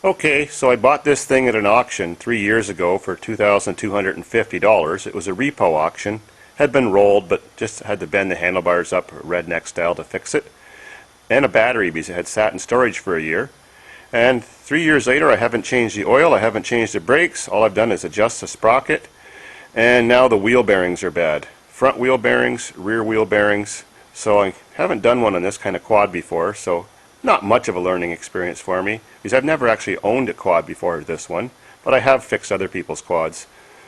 Okay, so I bought this thing at an auction 3 years ago for $2,250. It was a repo auction. Had been rolled, but just had to bend the handlebars up redneck style to fix it. And a battery because it had sat in storage for a year. And 3 years later I haven't changed the oil, I haven't changed the brakes. All I've done is adjust the sprocket. And now the wheel bearings are bad. Front wheel bearings, rear wheel bearings. So I haven't done one on this kind of quad before, so not much of a learning experience for me, because I've never actually owned a quad before this one, but I have fixed other people's quads.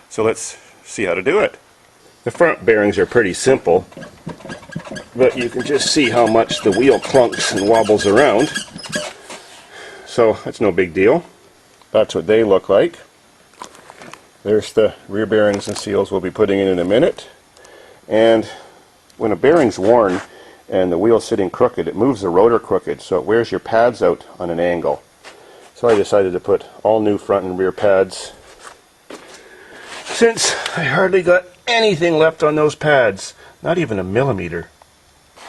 So let's see how to do it. The front bearings are pretty simple, but you can just see how much the wheel clunks and wobbles around. So that's no big deal. That's what they look like. There's the rear bearings and seals we'll be putting in a minute. And when a bearing's worn and the wheel's sitting crooked, it moves the rotor crooked, so it wears your pads out on an angle. So I decided to put all new front and rear pads, since I hardly got anything left on those pads, not even a millimeter.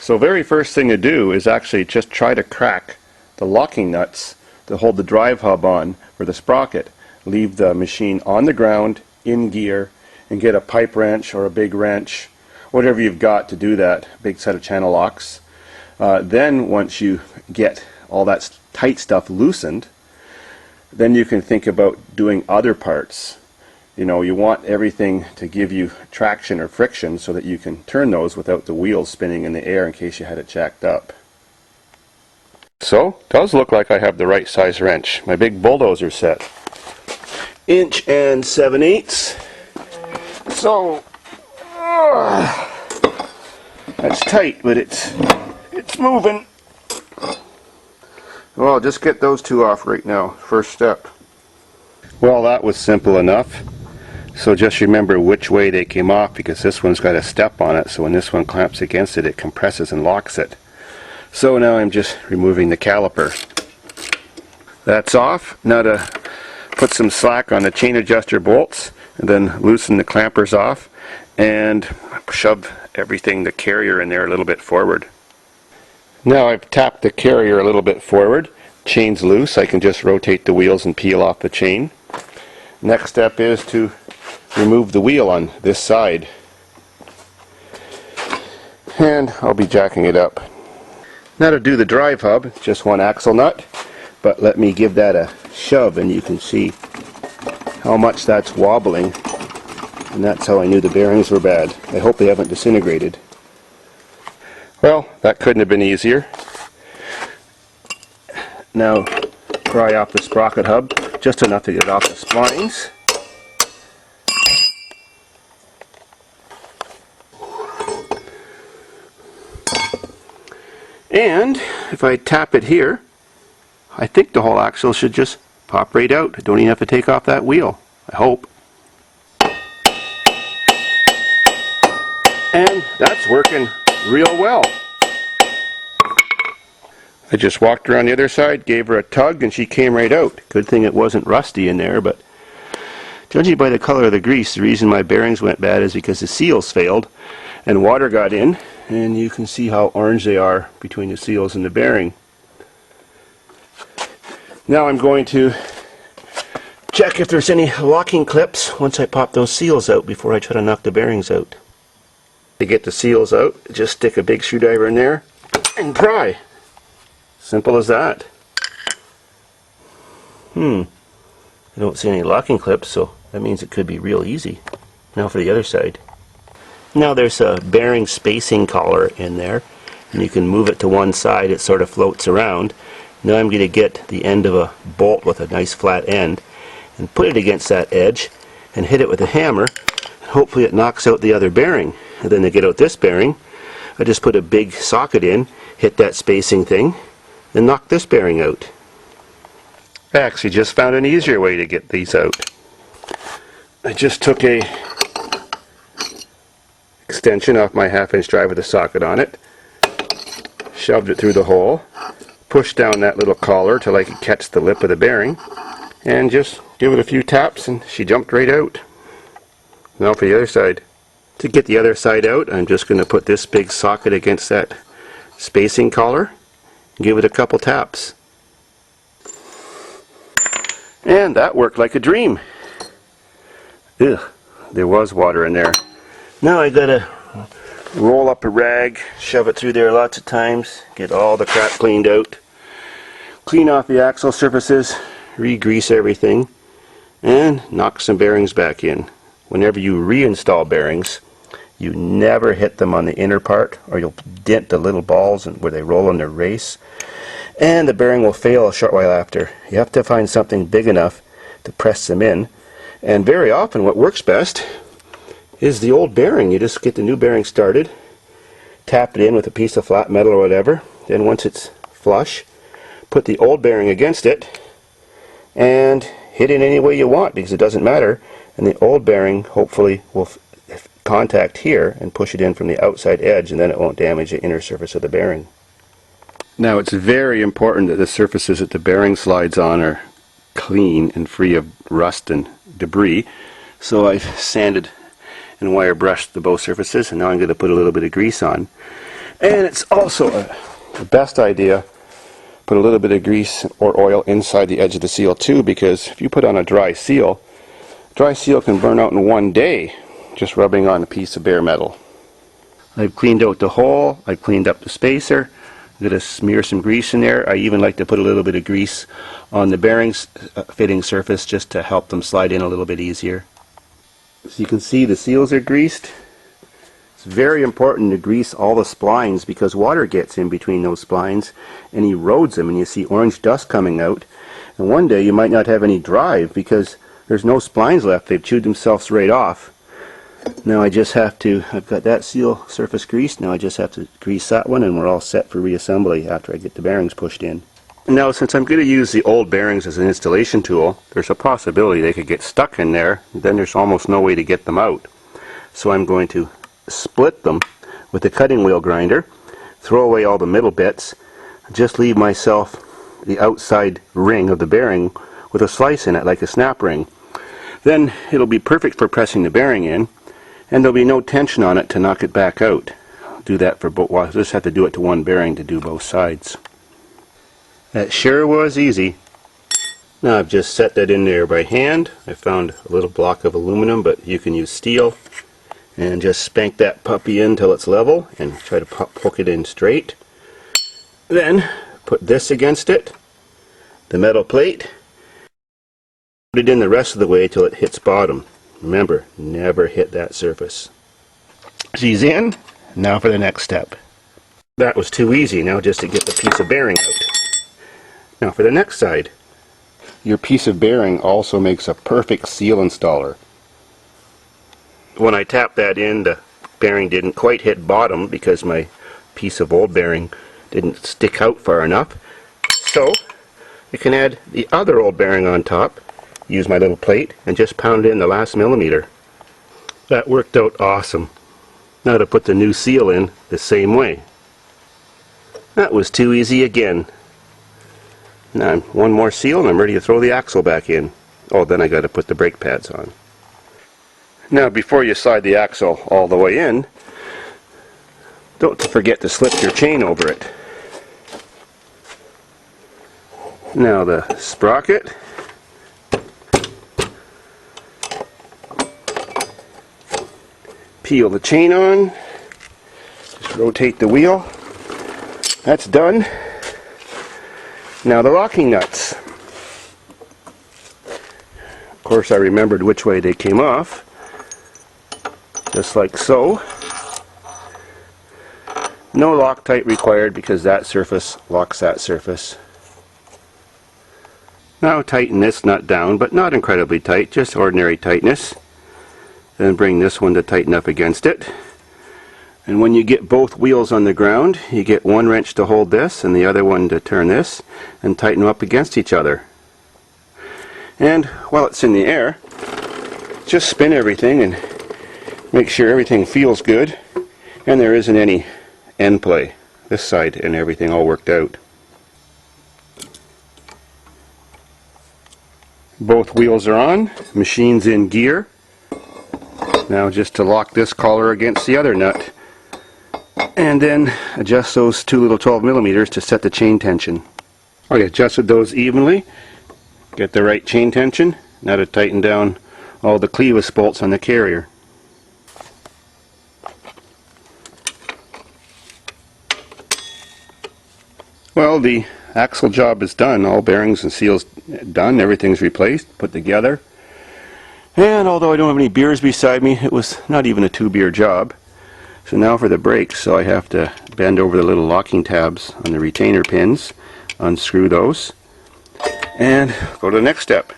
So very first thing to do is actually just try to crack the locking nuts to hold the drive hub on for the sprocket. Leave the machine on the ground, in gear, and get a pipe wrench or a big wrench, whatever you've got to do that, big set of channel locks. Then once you get all that tight stuff loosened, then you can think about doing other parts. You know, you want everything to give you traction or friction so that you can turn those without the wheels spinning in the air in case you had it jacked up. So, it does look like I have the right size wrench. My big bulldozer set. 1 7/8. So, that's tight, but it's moving. Well, I'll just get those two off right now. First step. Well, that was simple enough. So just remember which way they came off, because this one's got a step on it, so when this one clamps against it, it compresses and locks it. So now I'm just removing the caliper. That's off. Now to put some slack on the chain adjuster bolts, and then loosen the clampers off, and shove everything, the carrier in there a little bit forward. Now I've tapped the carrier a little bit forward. Chain's loose. I can just rotate the wheels and peel off the chain. Next step is to remove the wheel on this side. And I'll be jacking it up. Now to do the drive hub, just one axle nut, but let me give that a shove and you can see how much that's wobbling. And that's how I knew the bearings were bad. I hope they haven't disintegrated. Well, that couldn't have been easier. Now pry off the sprocket hub, just enough to get it off the splines. And if I tap it here, I think the whole axle should just pop right out. I don't even have to take off that wheel. I hope. And that's working real well. I just walked around the other side, gave her a tug, and she came right out. Good thing it wasn't rusty in there, but judging by the color of the grease, the reason my bearings went bad is because the seals failed and water got in, and you can see how orange they are between the seals and the bearing. Now I'm going to check if there's any locking clips once I pop those seals out before I try to knock the bearings out. To get the seals out, just stick a big screwdriver in there and pry. Simple as that. I don't see any locking clips, so that means it could be real easy. Now for the other side. Now there's a bearing spacing collar in there, and you can move it to one side, it sort of floats around. Now I'm going to get the end of a bolt with a nice flat end and put it against that edge and hit it with a hammer, and hopefully it knocks out the other bearing. And then to get out this bearing, I just put a big socket in, hit that spacing thing, and knock this bearing out. I actually just found an easier way to get these out. I just took a extension off my 1/2-inch drive with a socket on it, shoved it through the hole, pushed down that little collar till I could catch the lip of the bearing, and just give it a few taps and she jumped right out. Now for the other side. To get the other side out, I'm just going to put this big socket against that spacing collar and give it a couple taps. And that worked like a dream. Ugh, there was water in there. Now I gotta roll up a rag, shove it through there lots of times, get all the crap cleaned out, clean off the axle surfaces, re-grease everything, and knock some bearings back in. Whenever you reinstall bearings, you never hit them on the inner part, or you'll dent the little balls where they roll in their race, and the bearing will fail a short while after. You have to find something big enough to press them in, and very often what works best is the old bearing. You just get the new bearing started, tap it in with a piece of flat metal or whatever, then once it's flush, put the old bearing against it and hit it any way you want, because it doesn't matter, and the old bearing hopefully will contact here and push it in from the outside edge, and then it won't damage the inner surface of the bearing. Now it's very important that the surfaces that the bearing slides on are clean and free of rust and debris. So I've sanded and wire brushed the both surfaces, and now I'm going to put a little bit of grease on. And it's also the best idea, put a little bit of grease or oil inside the edge of the seal too, because if you put on a dry seal can burn out in one day just rubbing on a piece of bare metal. I've cleaned out the hole, I've cleaned up the spacer. I'm going to smear some grease in there. I even like to put a little bit of grease on the bearings fitting surface just to help them slide in a little bit easier. So you can see the seals are greased. It's very important to grease all the splines, because water gets in between those splines and erodes them, and you see orange dust coming out. And one day you might not have any drive because there's no splines left. They've chewed themselves right off. Now I just have to, I've got that seal surface greased, now I just have to grease that one and we're all set for reassembly after I get the bearings pushed in. Now since I'm going to use the old bearings as an installation tool, there's a possibility they could get stuck in there, and then there's almost no way to get them out. So I'm going to split them with a cutting wheel grinder, throw away all the middle bits, just leave myself the outside ring of the bearing with a slice in it like a snap ring. Then it'll be perfect for pressing the bearing in, and there'll be no tension on it to knock it back out. I'll do that for both. Well, I just have to do it to one bearing to do both sides. That sure was easy. Now I've just set that in there by hand. I found a little block of aluminum, but you can use steel, and just spank that puppy in till it's level and try to poke it in straight. Then put this against it, the metal plate, put it in the rest of the way till it hits bottom. Remember, never hit that surface. She's in. Now for the next step. That was too easy. Now just to get the piece of bearing out. Now for the next side. Your piece of bearing also makes a perfect seal installer. When I tapped that in, the bearing didn't quite hit bottom because my piece of old bearing didn't stick out far enough. So I can add the other old bearing on top, use my little plate, and just pound in the last millimeter. That worked out awesome. Now to put the new seal in the same way. That was too easy again. Now one more seal and I'm ready to throw the axle back in. Oh, then I got to put the brake pads on. Now before you slide the axle all the way in, don't forget to slip your chain over it. Now the sprocket. Peel the chain on, just rotate the wheel. That's done. Now the locking nuts. Of course I remembered which way they came off, just like so. No Loctite required because that surface locks that surface. Now tighten this nut down, but not incredibly tight, just ordinary tightness. Then bring this one to tighten up against it. And when you get both wheels on the ground, you get one wrench to hold this and the other one to turn this, and tighten them up against each other. And while it's in the air, just spin everything and make sure everything feels good and there isn't any end play. This side and everything all worked out. Both wheels are on, machine's in gear. Now just to lock this collar against the other nut, and then adjust those two little 12 millimeters to set the chain tension. I adjusted those evenly, Get the right chain tension. Now to tighten down all the clevis bolts on the carrier. Well, the axle job is done. All bearings and seals done. Everything's replaced, put together. And although I don't have any beers beside me, it was not even a 2-beer job. So now for the brakes. So I have to bend over the little locking tabs on the retainer pins, unscrew those, and go to the next step.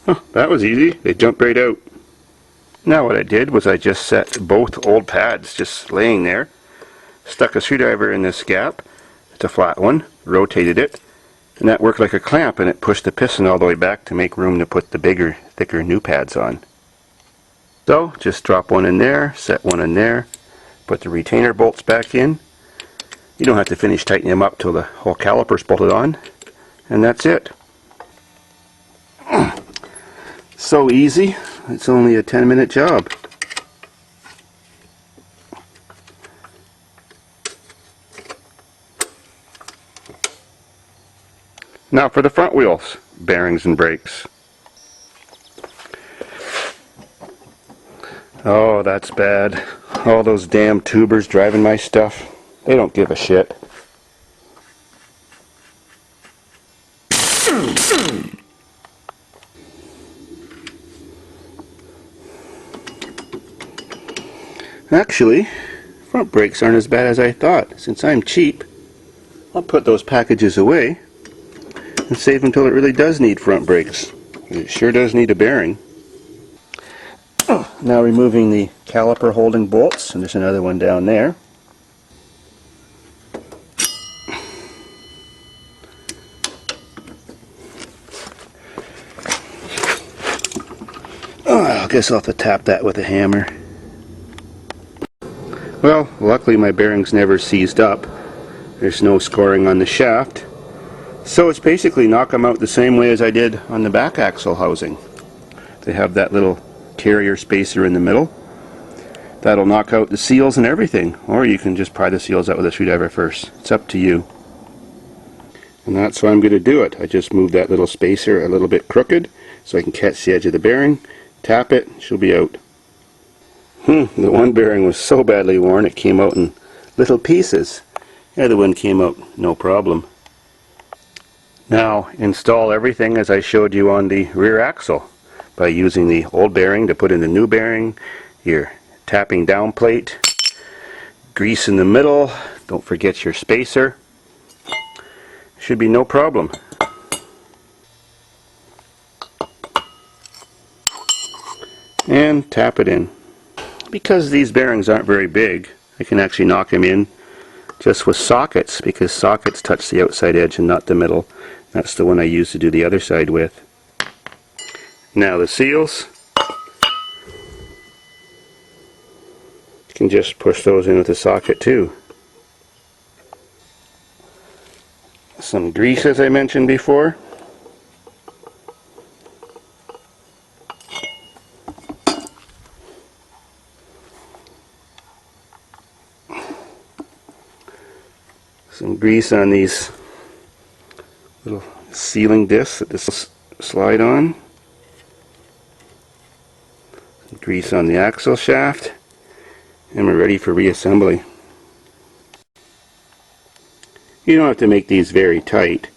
Oh, that was easy. They jumped right out. Now what I did was I just set both old pads just laying there, stuck a screwdriver in this gap, it's a flat one, rotated it, and that worked like a clamp, and it pushed the piston all the way back to make room to put the bigger, thicker new pads on. So just drop one in there, set one in there, put the retainer bolts back in. You don't have to finish tightening them up till the whole caliper's bolted on, and that's it. So easy. It's only a 10-minute job. Now for the front wheels, bearings and brakes. Oh, that's bad. All those damn tubers driving my stuff. They don't give a shit. Actually, front brakes aren't as bad as I thought. Since I'm cheap, I'll put those packages away and save until it really does need front brakes. It sure does need a bearing. Now removing the caliper holding bolts, and there's another one down there. Oh, I guess I'll have to tap that with a hammer. Well, luckily my bearings never seized up. There's no scoring on the shaft. So it's basically knock them out the same way as I did on the back axle housing. They have that little carrier spacer in the middle. That'll knock out the seals and everything. Or you can just pry the seals out with a screwdriver first. It's up to you. And that's how I'm going to do it. I just move that little spacer a little bit crooked so I can catch the edge of the bearing, tap it, she'll be out. The one bearing was so badly worn it came out in little pieces. The other one came out no problem. Now install everything as I showed you on the rear axle by using the old bearing to put in the new bearing, your tapping down plate, grease in the middle, don't forget your spacer. Should be no problem. And tap it in. Because these bearings aren't very big, I can actually knock them in just with sockets, because sockets touch the outside edge and not the middle. That's the one I use to do the other side with. Now the seals, you can just push those in with a socket too. Some grease, as I mentioned before. Some grease on these little sealing discs that this will slide on. Some grease on the axle shaft, and we're ready for reassembly. You don't have to make these very tight,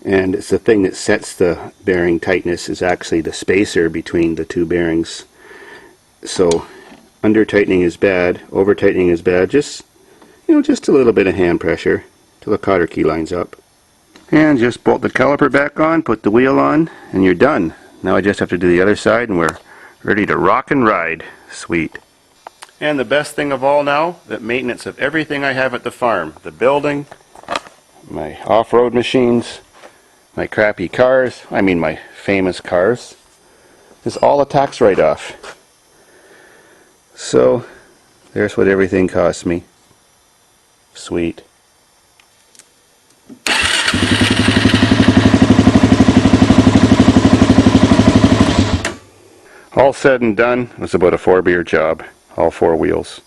and it's the thing that sets the bearing tightness is actually the spacer between the two bearings. So under tightening is bad, over tightening is bad. Just a little bit of hand pressure till the cotter key lines up. And just bolt the caliper back on, put the wheel on, and you're done. Now I just have to do the other side and we're ready to rock and ride. Sweet. And the best thing of all now, the maintenance of everything I have at the farm. The building, my off-road machines, my crappy cars, I mean my famous cars, is all a tax write-off. So there's what everything cost me. Sweet. All said and done, it was about a 4-beer job, all 4 wheels.